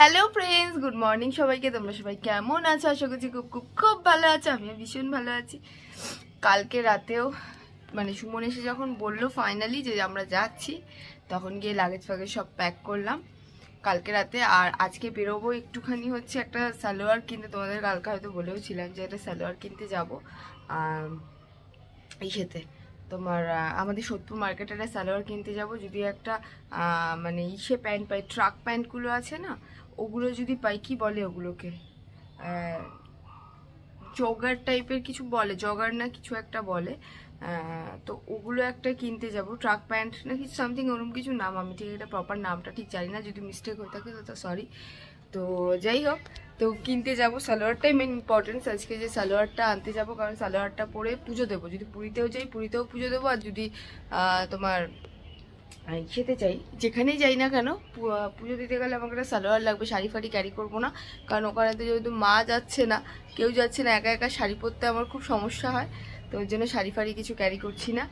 Hello friends, good morning সবাইকে। তোমরা সবাই কেমন আছো? আশা করছি খুব খুব খুব ভালো আছো। আমিও ভীষণ ভালো আছি। কালকে রাতেও মানে সুমন এসে যখন বললো ফাইনালি যে আমরা যাচ্ছি, তখন গিয়ে লাগেজ ফাগেজ সব প্যাক করলাম কালকে রাতে। আর আজকে বেরোবো একটুখানি, হচ্ছে একটা সালোয়ার কিনতে। তোমাদের কালকে হয়তো বলেও ছিলাম যে একটা সালোয়ার কিনতে যাবো ইসেতে, তোমার আমাদের সোদপুর মার্কেটের সালোয়ার কিনতে যাব। যদি একটা মানে ইসে প্যান্ট পাই, ট্রাক প্যান্টগুলো আছে না, ওগুলো যদি পাই, কি বলে ওগুলোকে, জগার টাইপের কিছু বলে, জগার না কিছু একটা বলে, তো ওগুলো একটা কিনতে যাব। ট্রাক প্যান্ট না কিছু সামথিং ওরকম কিছু নাম, আমি ঠিক এটা প্রপার নামটা ঠিক জানি না, যদি মিস্টেক হয়ে থাকে তো সরি। তো যাই হোক, তো কিনতে যাব। সালোয়ারটাই মেন ইম্পর্টেন্স আজকে, যে সালোয়ারটা আনতে যাব, কারণ সালোয়ারটা পরে পুজো দেবো। যদি পুরীতেও যাই, পুরীতেও পুজো দেবো। আর যদি তোমার খেতে চাই, যেখানেই যাই না কেন, পুজো দিতে গেলে আমাকে একটা সালোয়ার লাগবে। শাড়ি ফাড়ি ক্যারি করবো না, কারণ ওখানেতে যেহেতু মা যাচ্ছে না, কেউ যাচ্ছে না, একা একা শাড়ি পরতে আমার খুব সমস্যা হয়। তো ওই জন্য শাড়ি ফাড়ি কিছু ক্যারি করছি না।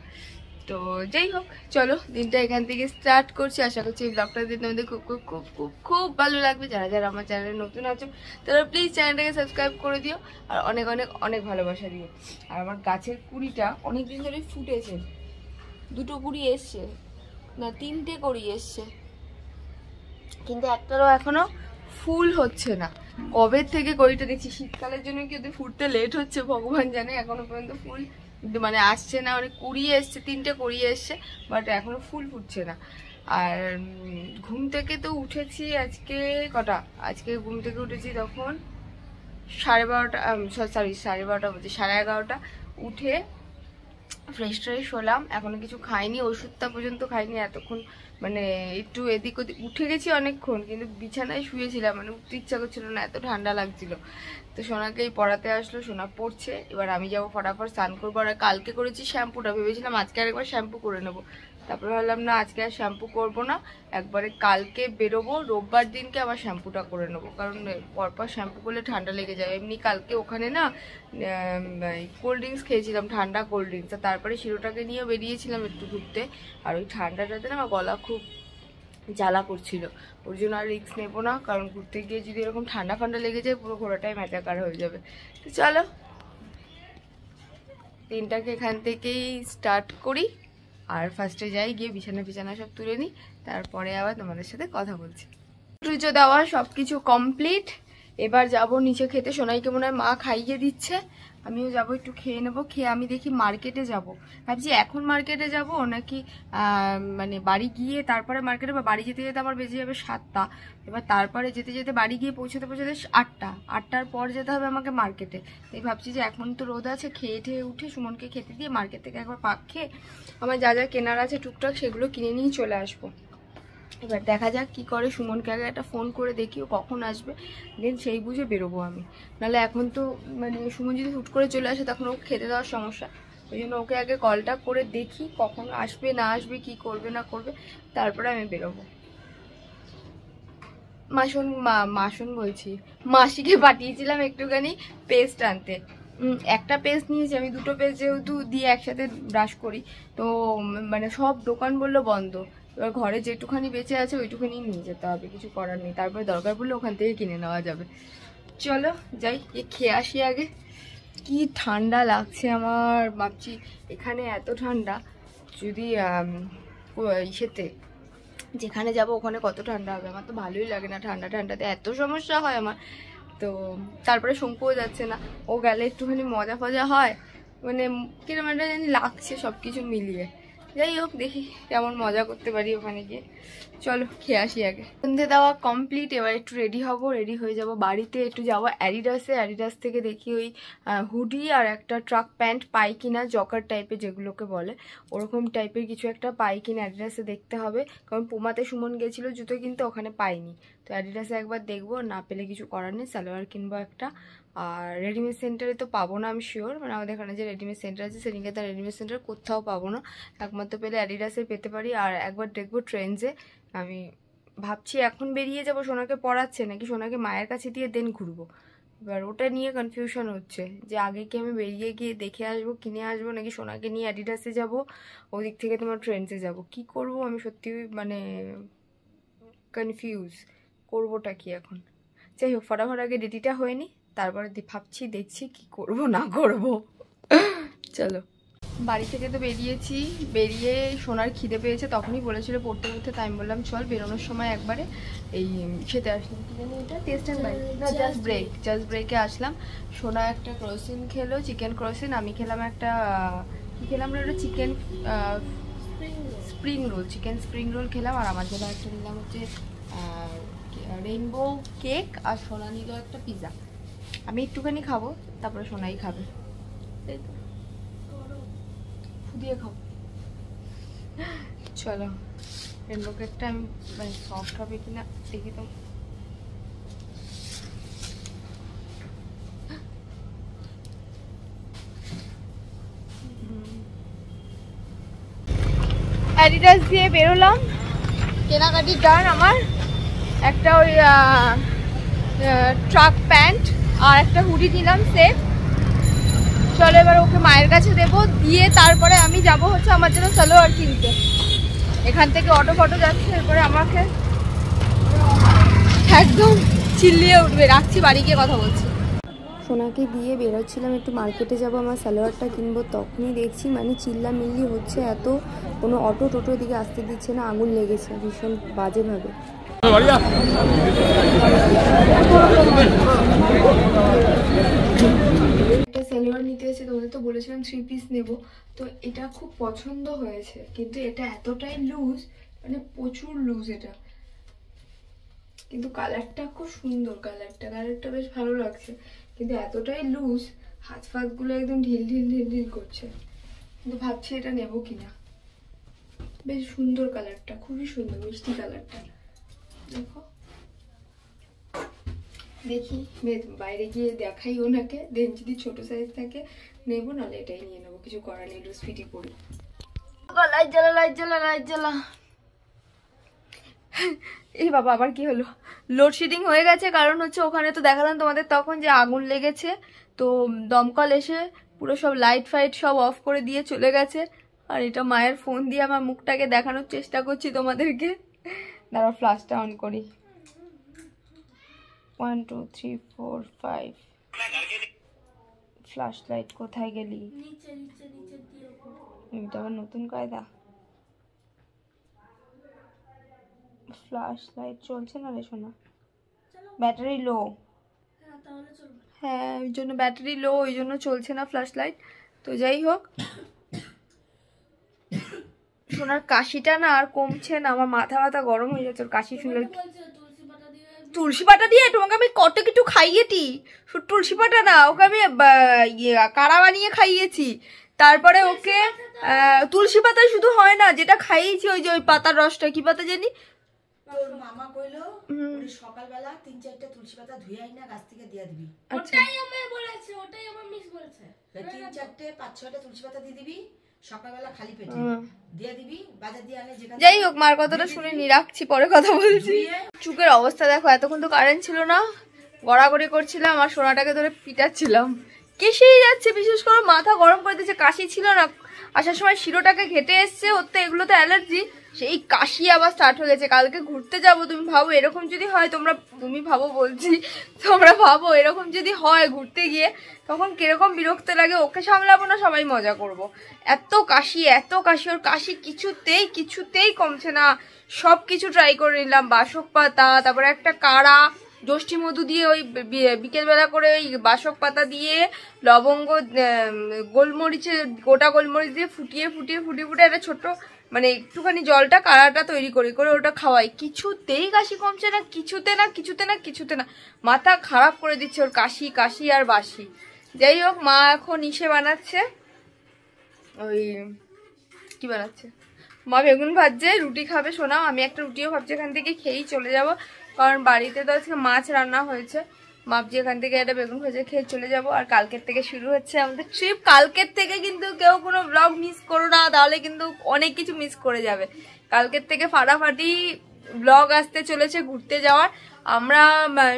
তো যাই হোক, চলো দিনটা এখান থেকে স্টার্ট করছি। আশা করছি এই ব্লগটা দিন তোমাদের খুব খুব খুব খুব খুব ভালো লাগবে। যারা যারা আমার চ্যানেলে নতুন আছো, তারা প্লিজ চ্যানেলটাকে সাবস্ক্রাইব করে দিও, আর অনেক অনেক অনেক ভালোবাসা দিও। আর আমার গাছের কুড়িটা অনেকদিন ধরে ফুটেছে, দুটো কুড়ি এসছে, না তিনটে কুড়ি এসছে, কিন্তু একটারও এখনো ফুল হচ্ছে না। কবে থেকে কড়িটা দেখছি, শীতকালের জন্য কি ওদের ফুটতে লেট হচ্ছে ভগবান জানে, এখনো পর্যন্ত ফুল মানে আসছে না। মানে কুড়িয়ে এসছে, তিনটে কুড়িয়ে এসছে, বাট এখনো ফুল ফুটছে না। আর ঘুম থেকে তো উঠেছি আজকে কটা, আজকে ঘুম থেকে উঠেছি তখন 12:30, সরি 12:30 বলছি, 11:30। উঠে ফ্রেশ ট্রেশ হলাম, এখনো কিছু খাইনি, ওষুধটা পর্যন্ত খাইনি এতক্ষণ। মানে একটু এদিক ওদিক উঠে গেছি অনেকক্ষণ, কিন্তু বিছানায় শুয়েছিলাম, মানে উঠতে ইচ্ছা করছিল না, এত ঠান্ডা লাগছিল। তো সোনাকেই পড়াতে আসলো, সোনা পড়ছে, এবার আমি যাবো ফটাফট স্নান করবো। আর কালকে করেছি শ্যাম্পুটা, ভেবেছিলাম আজকে আরেকবার শ্যাম্পু করে নেবো, তারপরে ভাবলাম না, আজকে আর শ্যাম্পু করবো না, একবারে কালকে বেরোবো, রোববার দিনকে আবার শ্যাম্পুটা করে নেবো, কারণ পরপর শ্যাম্পু করলে ঠান্ডা লেগে যায়। এমনি কালকে ওখানে না কোল্ড ড্রিঙ্কস খেয়েছিলাম, ঠান্ডা কোল্ড ড্রিঙ্কস, আর তারপরে শিরোটাকে নিয়ে বেরিয়েছিলাম একটু ঘুরতে। আর ওই ঠান্ডাটাতে না আমার গলা খুব জ্বালা করছিল, ওর জন্য আর রিস্ক নেবো না, কারণ ঘুরতে গিয়ে যদি এরকম ঠান্ডা ফান্ডা লেগে যায়, পুরো ঘোরাটাই ম্যাচাকার হয়ে যাবে। তো চলো দিনটাকে এখান থেকেই স্টার্ট করি। আর ফার্স্টে যাই, গিয়ে বিছানা বিছানা সব তুলে নিই, তারপরে আবার তোমাদের সাথে কথা বলছি। পুজো দেওয়া সব কিছু কমপ্লিট, এবার যাব নিচে খেতে। সোনাইকে মনে হয় মা খাইয়ে দিচ্ছে, আমিও যাব একটু খেয়ে নেবো। খেয়ে আমি দেখি মার্কেটে যাব, ভাবছি এখন মার্কেটে যাব নাকি মানে বাড়ি গিয়ে তারপরে মার্কেটে, বা বাড়ি যেতে যেতে আমার বেজে যাবে 7টা। এবার তারপরে যেতে যেতে বাড়ি গিয়ে পৌঁছতে পৌঁছতে 8টা, 8টার পর যেতে হবে আমাকে মার্কেটে। তাই ভাবছি যে এখন তো রোদ আছে, খেয়ে ঠেয়ে উঠে সুমনকে খেতে দিয়ে মার্কেট থেকে একবার পাক খেয়ে আমার যা যা কেনার আছে টুকটাক সেগুলো কিনে নিয়ে চলে আসবো। এবার দেখা যাক কি করে। সুমনকে আগে একটা ফোন করে দেখি ও কখন আসবে, দেন সেই বুঝে বেরোবো আমি। নাহলে এখন তো মানে সুমন যদি হুট করে চলে আসে, তখন ওকে খেতে দেওয়ার সমস্যা। ওই জন্য ওকে আগে কলটা করে দেখি কখন আসবে না আসবে, কি করবে না করবে, তারপরে আমি বেরোবো। মাসুন বলছি, মাসিকে পাঠিয়েছিলাম একটুখানি পেস্ট আনতে। একটা পেস্ট নিয়েছি আমি, দুটো পেস্ট যেহেতু দিয়ে একসাথে ব্রাশ করি, তো মানে সব দোকান বললো বন্ধ। এবার ঘরে যেটুখানি বেঁচে আছে ওইটুখানি নিয়ে যেতে হবে, কিছু করার নেই। তারপরে দরকার পড়লে ওখান থেকে কিনে নেওয়া যাবে। চলো যাই, খেয়ে আসি আগে। কি ঠান্ডা লাগছে আমার, ভাবছি এখানে এত ঠান্ডা, যদি ইসেতে যেখানে যাব ওখানে কত ঠান্ডা হবে। আমার তো ভালোই লাগে না ঠান্ডা, ঠান্ডাতে এত সমস্যা হয় আমার। তো তারপরে শঙ্কুও যাচ্ছে না, ও গেলে একটুখানি মজা ফজা হয়, মানে কিরকম একটা জানি লাগছে সব কিছু মিলিয়ে। যাই হোক, দেখি কেমন মজা করতে পারি ওখানে গিয়ে। চলো খেয়ে আসি আগে। সন্ধে দেওয়া কমপ্লিট, এবার একটু রেডি হব, রেডি হয়ে যাব বাড়িতে। একটু যাবো অ্যাডিডাসে, অ্যাডিডাস থেকে দেখি ওই হুডি আর একটা ট্রাক প্যান্ট পাই কিনা, জকার টাইপের যেগুলোকে বলে, ওরকম টাইপের কিছু একটা পাই কিনা অ্যাডিডাসে দেখতে হবে। কারণ পুমাতে সুমন গেছিলো জুতো কিনতে, ওখানে পাইনি। তো অ্যাডিডাসে একবার দেখবো, না পেলে কিছু করার নেই, সালোয়ার কিনবো একটা। আর রেডিমেড সেন্টারে তো পাবো না আমি শিওর, মানে আমাদের এখানে যে রেডিমেড সেন্টার আছে সেদিকে তার রেডিমেড সেন্টার কোথাও পাবো না, একমাত্র পেলে অ্যাডিডাসে পেতে পারি। আর একবার দেখবো ট্রেন্ডসে, আমি ভাবছি এখন বেরিয়ে যাব, সোনাকে পড়াচ্ছে নাকি সোনাকে মায়ের কাছে দিয়ে দেন ঘুরবো। এবার ওটা নিয়ে কনফিউশন হচ্ছে, যে আগে কি আমি বেরিয়ে গিয়ে দেখে আসবো, কিনে আসবো, নাকি সোনাকে নিয়ে অ্যাডিডাসে যাব, ওদিক থেকে তোমার ট্রেন্ডসে যাব, কি করব আমি সত্যি মানে কনফিউজ, করবোটা কি এখন। যাই হোক, ফটাফট আগে রেডিটা হয়নি, তারপরে ভাবছি দেখছি কি করব না করব। চলো, বাড়ি থেকে তো বেরিয়েছি, বেরিয়ে সোনার খিদে পেয়েছে, তখনই বলেছিল পড়তে পড়তে, তাই আমি বললাম চল বেরোনোর সময় একবারে এই খেতে আসলাম। কি জানি এটা, টেস্ট অ্যান্ড বাইট না, জাস্ট ব্রেকে আসলাম। সোনা একটা ক্রসিন খেলো, চিকেন ক্রসিন, আমি খেলাম একটা কি খেলাম না, ওটা chicken spring roll, chicken spring roll খেলাম। আর আমার জন্য একটা নিলাম হচ্ছে রেইনবো কেক, আর সোনা নিল একটা পিৎজা। আমি একটুখানি খাবো, তারপরে সোনাই খাবে, তাই তো দিয়ে খাবো। চলো, রেনবো কেকটা আমি মানে সফট হবে কিনা দেখি তো। অ্যাডিডাস দিয়ে বেরোলাম, কেনাকাটি ডান আমার। একটা ওই ট্রাক প্যান্ট আর একটা হুডি নিলাম সেট। চলো এবার ওকে মায়ের কাছে দেবো, দিয়ে তারপরে আমি যাব হচ্ছে আমার জন্য সালোয়ার কিনতে। এখান থেকে অটো ফটো যাচ্ছে, এরপরে আমাকে একদম চিল্লিয়ে উঠবে। রাখছি, বাড়ি গিয়ে কথা বলছি। সোনাকে দিয়ে বেরোচ্ছিলাম একটু মার্কেটে যাব, আমার সালোয়ারটা কিনবো, তখনই দেখছি মানে চিল্লামিল্লি হচ্ছে এত, কোনো অটো টোটোর দিকে আসতে দিচ্ছে না, আগুন লেগেছে ভীষণ বাজেভাবে। একটা সালোয়ার নিতে এসে তোমাদের তো বলেছিলাম 3 পিস নেব, তো এটা খুব পছন্দ হয়েছে, কিন্তু এটা এতটাই লুজ, মানে প্রচুর লুজ এটা, কিন্তু কালারটা খুব সুন্দর, কালারটা বেশ ভালো লাগছে, কিন্তু এতটাই লুজ, হাত ফাতগুলো একদম ঢিল ঢিল ঢিল ঢিল করছে। কিন্তু ভাবছি এটা নেব কিনা। বেশ সুন্দর কালারটা, খুবই সুন্দর মিষ্টি কালারটা, দেখো। দেখি বাইরে গিয়ে দেখাই ওনাকে, দেন যদি ছোট সাইজ থাকে নেবো, নাহলে এটাই নিয়ে নেবো, কিছু করার নেই, লুজ ফিটই পড়ি। লাইট জ্বালা। এই বাবা, আবার কি হলো? লোডশেডিং হয়ে গেছে, কারণ হচ্ছে ওখানে তো দেখালাম তোমাদের তখন যে আগুন লেগেছে, তো দমকল এসে পুরো সব লাইট ফাইট সব অফ করে দিয়ে চলে গেছে। আর এটা মায়ের ফোন দিয়ে আমার মুখটাকে দেখানোর চেষ্টা করছি তোমাদেরকে। দাঁড়াও, ফ্ল্যাশটা অন করি। 1 2 3 4 5 ফ্ল্যাশ লাইট কোথায় গেলি? এটা আবার নতুন কায়দা, ফ্ল্যাশ লাইট চলছে না রে সোনা, ব্যাটারি লো। হ্যাঁ, ওই জন্য ব্যাটারি লো, ওই জন্য চলছে না ফ্ল্যাশ লাইট। তো যাই হোক, সোনার কাশিটা না আর কমছে না, আমার মাথা ব্যথা গরম হয়ে যাচ্ছে ওর কাশি শুনলে। তুলসী পাতা দিয়ে তোমাকে আমি কত কিছু খাইয়েছি, তুলসী পাতা না, ওকে আমি কাড়া বানিয়ে খাইয়েছি, তারপরে ওকে তুলসী পাতা শুধু হয় না, যেটা খাইয়েছি ওই যে ওই পাতার রসটা, কি পাতা জানি, তোর মামা কইলো সকালবেলা 3-4টা তুলসী পাতা ধুয়ে আইনা গাছ থেকে দিয়ে দিবি। ওটাই আমায় বলেছে, ওটাই আমার মিস বলেছে। 3-4টে 5-6টা তুলসী পাতা দিয়ে দিবি সকালবেলা খালি পেটে দিয়ে দিবি, বাজার দিয়ে আনে যেখানে। যাই হোক, মার কথাটা শুনে নি, রাখছি, পরে কথা বলছি। চুকের অবস্থা দেখো, এতক্ষণ তো কারেন্ট ছিল না, গড়াগড়ি করছিলাম আর সোনাটাকে ধরে পিটাচ্ছিলাম, কেসেই যাচ্ছে, বিশেষ করে মাথা গরম করে দিচ্ছে। কাশি ছিল না, আসার সময় শিরোটাকে ঘেটে এসছে, ওর তো এগুলো তো অ্যালার্জি, সেই কাশি আবার স্টার্ট হয়ে গেছে। কালকে ঘুরতে যাব, তুমি ভাবো এরকম যদি হয়, তোমরা ভাবো এরকম যদি হয় ঘুরতে গিয়ে, তখন কিরকম বিরক্ত লাগে। ওকে সামলাবো না, সবাই মজা করব। এত কাশি, ওর কাশি কিছুতেই কমছে না। সব কিছু ট্রাই করে নিলাম, বাসক পাতা, তারপরে একটা কাড়া, যষ্ঠী মধু দিয়ে ওই বিকেলবেলা করে ওই বাসক পাতা দিয়ে লবঙ্গ, গোলমরিচের গোটা গোলমরিচ দিয়ে ফুটিয়ে একটা ছোট্ট মানে একটুখানি জলটা কাড়াটা তৈরি করে ওটা খাওয়াই, কিছুতেই কাশি কমছে না, কিছুতে না। মাথা খারাপ করে দিচ্ছে ওর কাশি আর বাসি। যাই হোক, মা এখন ইসে বানাচ্ছে, ওই কি বানাচ্ছে, মা বেগুন ভাজছে, রুটি খাবে শোনাও। আমি একটা রুটিও ভাবছি এখান থেকে খেয়েই চলে যাব, কারণ বাড়িতে তো আজকে মাছ রান্না হয়েছে। ভাবছি এখান থেকে একটা বেগুন ভাজা খেয়ে চলে যাব। আর কালকের থেকে শুরু হচ্ছে আমাদের ট্রিপ। কালকের থেকে কিন্তু কেউ কোনো ব্লগ মিস করো না, তাহলে কিন্তু অনেক কিছু মিস করে যাবে। কালকের থেকে ফাটাফাটি ব্লগ আসতে চলেছে ঘুরতে যাওয়ার। আমরা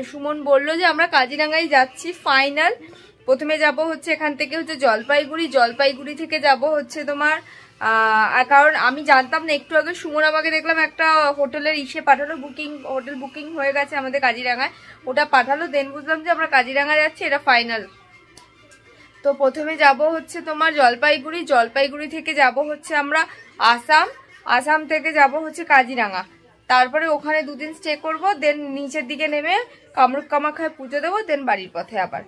সুমন বললো যে আমরা কাজিরাঙ্গায় যাচ্ছি ফাইনাল। প্রথমে যাব হচ্ছে এখান থেকে হচ্ছে জলপাইগুড়ি থেকে যাব হচ্ছে তোমার কারণ আমি জানতাম না, একটু আগে সুমন আমাকে দেখলাম একটা হোটেলের ইসে পাঠালো, হোটেল বুকিং হয়ে গেছে আমাদের কাজিরাঙায়, ওটা পাঠালো, দেন বুঝলাম যে আমরা কাজিরাঙা যাচ্ছি, এটা ফাইনাল। তো প্রথমে যাব হচ্ছে তোমার জলপাইগুড়ি থেকে যাব হচ্ছে আমরা আসাম থেকে যাব হচ্ছে কাজিরাঙা, তারপরে ওখানে 2 দিন স্টে করব, দেন নিচের দিকে নেমে কামরূপ কামাখ্যায় পুজো দেবো, দেন বাড়ির পথে আবার।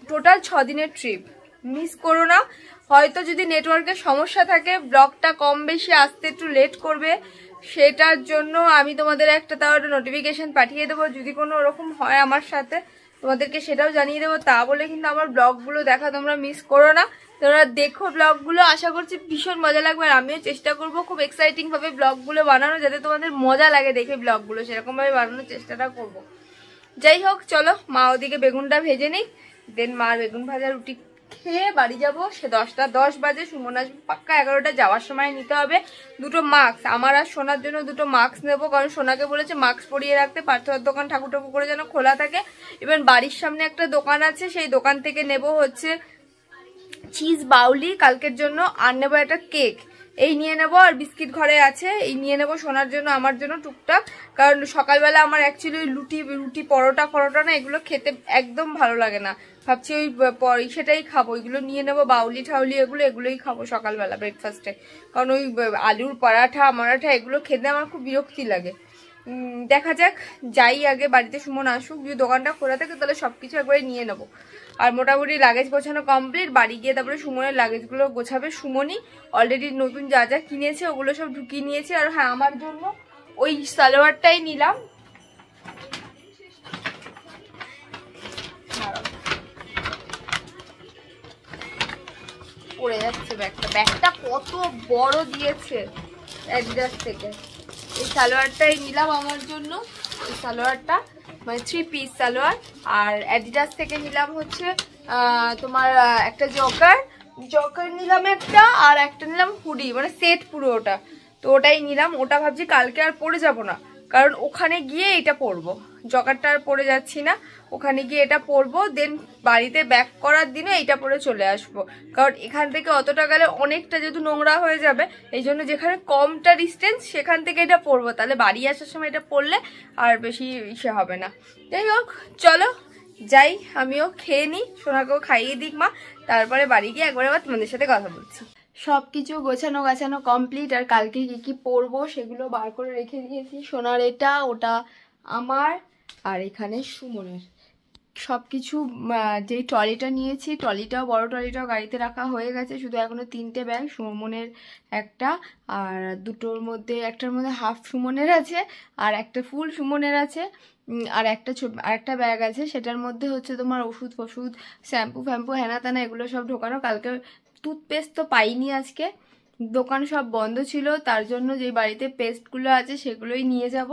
টোটাল 6 দিনের ট্রিপ, মিস করো না। হয়তো যদি নেটওয়ার্কের সমস্যা থাকে, ব্লগটা কম বেশি আসতে একটু লেট করবে, সেটার জন্য আমি তোমাদের তাও একটা নোটিফিকেশন পাঠিয়ে দেবো, যদি কোনো ওরকম হয় আমার সাথে তোমাদেরকে সেটাও জানিয়ে দেবো। তা বলে কিন্তু আমার ব্লগগুলো দেখা তোমরা মিস করো না, তোমরা দেখো ব্লগগুলো, আশা করছি ভীষণ মজা লাগবে। আর আমিও চেষ্টা করবো খুব এক্সাইটিং ভাবে ব্লগগুলো বানানো, যাতে তোমাদের মজা লাগে দেখে ব্লগগুলো, সেরকম ভাবে বানানোর চেষ্টাটা করবো। যাই হোক, চলো মা ওদিকে বেগুনটা ভেজে নিই, দেন মার বেগুন ভাজা রুটি খেয়ে বাড়ি যাবো। সে 10টা 10 বাজে, সুমন আসবে পাক্কা 11টা, যাওয়ার সময় নিতে হবে 2টো মাস্ক, আমার আর সোনার জন্য 2টো মাস্ক নেবো, কারণ সোনাকে বলেছে মাস্ক পরিয়ে রাখতে, পার্থর দোকান ঠাকুর ঠাকুর করে যেন খোলা থাকে। ইভেন বাড়ির সামনে একটা দোকান আছে, সেই দোকান থেকে নেবো হচ্ছে চিজ বাউলি কালকের জন্য, আর নেবো একটা কেক, এই নিয়ে নেবো। আর বিস্কিট ঘরে আছে, এই নিয়ে নেবো সোনার জন্য, আমার জন্য টুকটাক, কারণ সকালবেলা আমার অ্যাকচুয়ালি রুটি পরোটা না, এগুলো খেতে একদম ভালো লাগে না, ভাবছি ওই সেটাই খাবো, ওইগুলো নিয়ে নেবো, বাউলি ঠাউলি এগুলোই খাবো সকালবেলা ব্রেকফাস্টে, কারণ ওই আলুর মারাঠা এগুলো খেতে আমার খুব বিরক্তি লাগে। দেখা যাক, যাই আগে বাড়িতে, সুমন আসুক, যদি দোকানটা খোলা থাকে তাহলে সবকিছু একবারে নিয়ে নেবো। আর মোটামুটি লাগেজ গোছানো কমপ্লিট, বাড়ি গিয়ে তারপরে সুমনের লাগেজগুলো গোছাবে সুমনই, অলরেডি নতুন যা যা কিনেছে ওগুলো সব ঢুকিয়ে নিয়েছে। আর হ্যাঁ, আমার জন্য ওই সালোয়ারটাই নিলাম, পড়ে যাচ্ছে ব্যাগটা কত বড় দিয়েছে অ্যাডিডাস থেকে, এই সালোয়ারটাই নিলাম আমার জন্য, এই সালোয়ারটা মানে 3 পিস সালোয়ার। আর অ্যাডিডাস থেকে নিলাম হচ্ছে তোমার একটা জকার নিলাম একটা, আর একটা নিলাম হুডি, মানে সেট পুরো ওটা, তো ওটাই নিলাম। ওটা ভাবছি কালকে আর পরে যাব না, কারণ ওখানে গিয়ে এটা পরবো, জকারটা আর পরে যাচ্ছি না, ওখানে গিয়ে এটা পরবো, দেন বাড়িতে ব্যাক করার দিনে এইটা পরে চলে আসবো, কারণ এখান থেকে অতটা গেলে অনেকটা যেহেতু নোংরা হয়ে যাবে, এই জন্য যেখানে কমটা ডিস্টেন্স সেখান থেকে এটা পরবো, তাহলে বাড়ি আসার সময় এটা পরলে আর বেশি ইসে হবে না। যাই হোক, চলো যাই, আমিও খেয়ে নিই, সোনাকেও খাইয়ে দিক মা, তারপরে বাড়ি গিয়ে একবার আবার তোমাদের সাথে কথা বলছি। সবকিছু গোছানো কমপ্লিট, আর কালকে কি কি পরবো সেগুলো বার করে রেখে দিয়েছি। সোনার এটা, ওটা আমার, আর এখানে সুমনের সবকিছু। যেই ট্রলিটা নিয়েছি, বড় ট্রলিটাও গাড়িতে রাখা হয়ে গেছে, শুধু এখনো 3টে ব্যাগ, সুমনের একটা, আর দুটোর মধ্যে একটার মধ্যে হাফ সুমনের আছে, আর একটা ফুল সুমনের আছে, আর একটা ব্যাগ আছে, সেটার মধ্যে হচ্ছে তোমার ওষুধ শ্যাম্পু ফ্যাম্পু হেনা তেনা এগুলো সব ঢোকানো। কালকে টুথপেস্ট তো পাইনি, আজকে দোকান সব বন্ধ ছিল, তার জন্য যে বাড়িতে পেস্টগুলো আছে সেগুলোই নিয়ে যাব।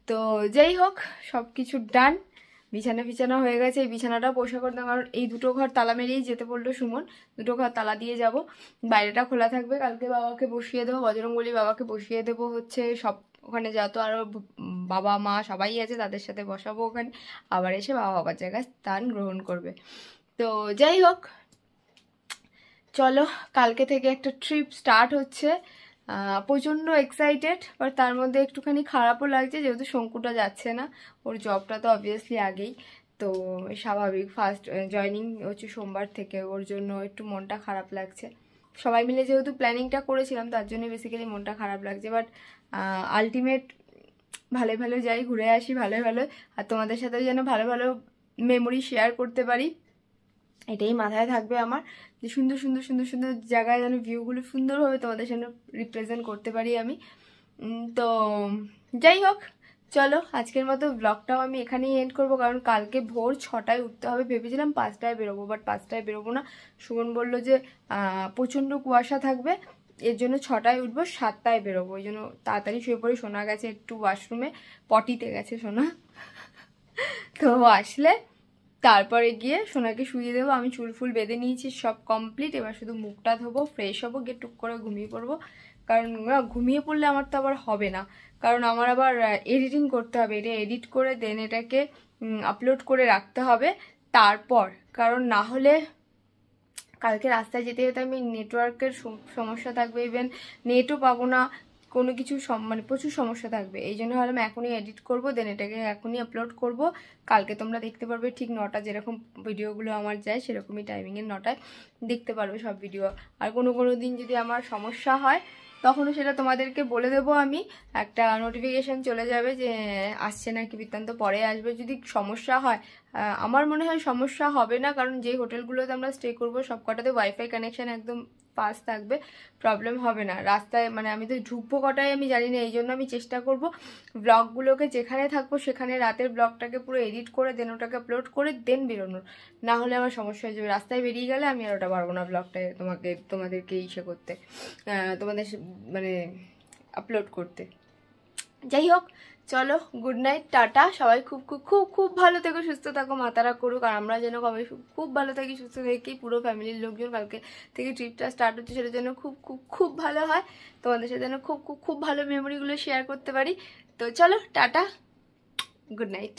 তো যাই হোক, সব কিছু ডান, বিছানা হয়ে গেছে, এই বিছানাটাও পরিষ্কার করতাম, কারণ এই 2টো ঘর তালা মেরেই যেতে বললো সুমন, 2টো ঘর তালা দিয়ে যাব, বাইরেটা খোলা থাকবে। কালকে বাবাকে বসিয়ে দেবো, বজরংবলী বাবাকে বসিয়ে দেবো হচ্ছে সব, ওখানে যত আরও বাবা মা সবাই আছে তাদের সাথে বসাবো ওখানে, আবার এসে বাবার জায়গায় স্থান গ্রহণ করবে। তো যাই হোক, চলো কালকে থেকে একটা ট্রিপ স্টার্ট হচ্ছে, প্রচণ্ড এক্সাইটেড, বাট তার মধ্যে একটুখানি খারাপও লাগছে, যেহেতু শঙ্কুটা যাচ্ছে না, ওর জবটা তো অবভিয়াসলি আগেই, তো স্বাভাবিক, ফার্স্ট জয়নিং হচ্ছে সোমবার থেকে, ওর জন্য একটু মনটা খারাপ লাগছে। সবাই মিলে যেহেতু প্ল্যানিংটা করেছিলাম, তার জন্য বেসিক্যালি মনটা খারাপ লাগছে, বাট আলটিমেট ভালো যাই, ঘুরে আসি ভালো, আর তোমাদের সাথেও যেন ভালো মেমোরি শেয়ার করতে পারি, এটাই মাথায় থাকবে আমার, যে সুন্দর জায়গায় যেন ভিউগুলো সুন্দরভাবে তোমাদের সামনে রিপ্রেজেন্ট করতে পারি আমি। তো যাই হোক, চলো আজকের মতো ব্লগটাও আমি এখানেই এন্ড করবো, কারণ কালকে ভোর 6টায় উঠতে হবে, ভেবেছিলাম 5টায় বেরোবো, বাট 5টায় বেরোবো না, সুমন বললো যে প্রচণ্ড কুয়াশা থাকবে, এর জন্য 6টায় উঠবো, 7টায় বেরোবো, ওই জন্য তাড়াতাড়ি শুয়ে পড়ি। সোনা গেছে একটু ওয়াশরুমে, পটিতে গেছে সোনা, তো আসলে তারপরে গিয়ে সোনাকে শুয়ে দেবো। আমি চুল ফুল বেঁধে নিয়েছি, সব কমপ্লিট, এবার শুধু মুখটা ধোবো, ফ্রেশ হবো, গিয়ে টুক করে ঘুমিয়ে পড়বো, কারণ ঘুমিয়ে পড়লে আমার তো আবার হবে না, কারণ আমার আবার এডিটিং করতে হবে, এটা এডিট করে দেন এটাকে আপলোড করে রাখতে হবে তারপর, কারণ না হলে কালকে রাস্তায় যেতে যেতে আমি নেটওয়ার্কের সমস্যা থাকবে, ইভেন নেটও পাবো না, কোনো কিছু মানে প্রচুর সমস্যা থাকবে। এই জন্য ভাবলাম এখনই এডিট করবো, দেন এটাকে এখনই আপলোড করব। কালকে তোমরা দেখতে পারবে ঠিক 9টা, যেরকম ভিডিওগুলো আমার যায় সেরকমই টাইমিংয়ের 9টায় দেখতে পারবে সব ভিডিও। আর কোনো দিন যদি আমার সমস্যা হয় তখনও সেটা তোমাদেরকে বলে দেবো আমি, একটা নোটিফিকেশান চলে যাবে যে আসছে না কি বৃত্তান্ত, পরে আসবে। যদি সমস্যা হয়, আমার মনে হয় সমস্যা হবে না, কারণ যে হোটেলগুলোতে আমরা স্টে করবো সব কটাতে ওয়াইফাই কানেকশান একদম পাস থাকবে, প্রবলেম হবে না। রাস্তায় মানে আমি তো ঢুকবো কটায় আমি জানি না, এই জন্য আমি চেষ্টা করব ব্লগগুলোকে যেখানে থাকবো সেখানে রাতের ব্লগটাকে পুরো এডিট করে দেন ওটাকে আপলোড করে দেন বেরোনোর, না হলে আমার সমস্যা হয়ে যাবে। রাস্তায় বেরিয়ে গেলে আমি আর ওটা পারবো না ব্লগটায় তোমাদেরকে ইসে করতে, তোমাদের মানে আপলোড করতে। যাই হোক, চলো গুড নাইট, টাটা। সবাই খুব খুব খুব খুব ভালো থেকো, সুস্থ থাকো, মাতারা করুক, আর আমরা যেন কবে খুব ভালো থাকি, সুস্থ থাকি। পুরো ফ্যামিলির লোকজন কালকে থেকে ট্রিপটা স্টার্ট হচ্ছে, সেটার জন্য খুব খুব খুব ভালো হয়, তোমাদের সাথে যেন খুব খুব খুব ভালো মেমোরিগুলো শেয়ার করতে পারি। তো চলো টাটা, গুড নাইট।